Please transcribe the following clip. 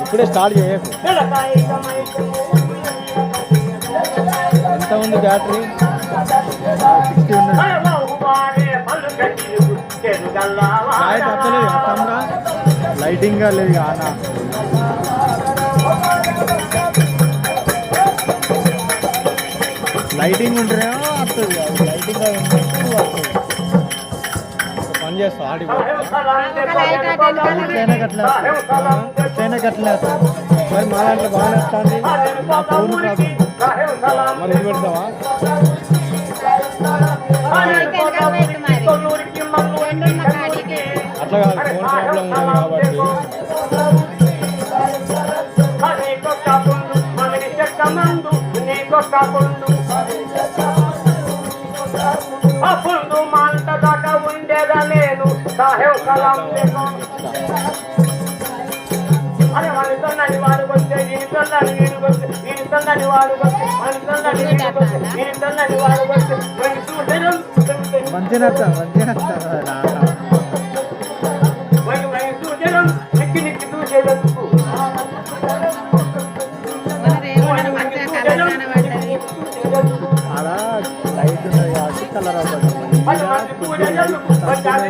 ఇప్పుడే స్టార్ట్ చేయకు. ఎంత ఉంది బ్యాటరీ? 60 ఉన్నది. లైట్ వస్తలేదు అర్థంగా, లైటింగ్గా లేదు అన్న. లైటింగ్ ఉంటేనేమో వస్తుంది, లైటింగ్ పని చేస్తా. ఆడి ఎట్లయినా గట్లనే వస్తుంది. మరి మా దాంట్లో బాగానే వస్తుంది. మా ఫోన్ మరి ఇది పెడతావా? అట్లా కాదు, ఫోన్ ప్రాబ్లం ఉంది కాబట్టి. అప్పుడు మంట దాకా ఉండేదా నేను సాహెబ్ కలాం అరే వాడితోందని వాడు వస్తే వీడితోందని వీడు వస్తే వీడితోందని వాడు వస్తే వాడితోందని వీడు వస్తే వీడితోందని వాడు వస్తే మంచిగా చూసేయడం నిక్కి నిక్కి చూసేందుకు అలా లైట్ ఉన్నది కాబట్టి కలర్ అవుతుంది. పంచాలి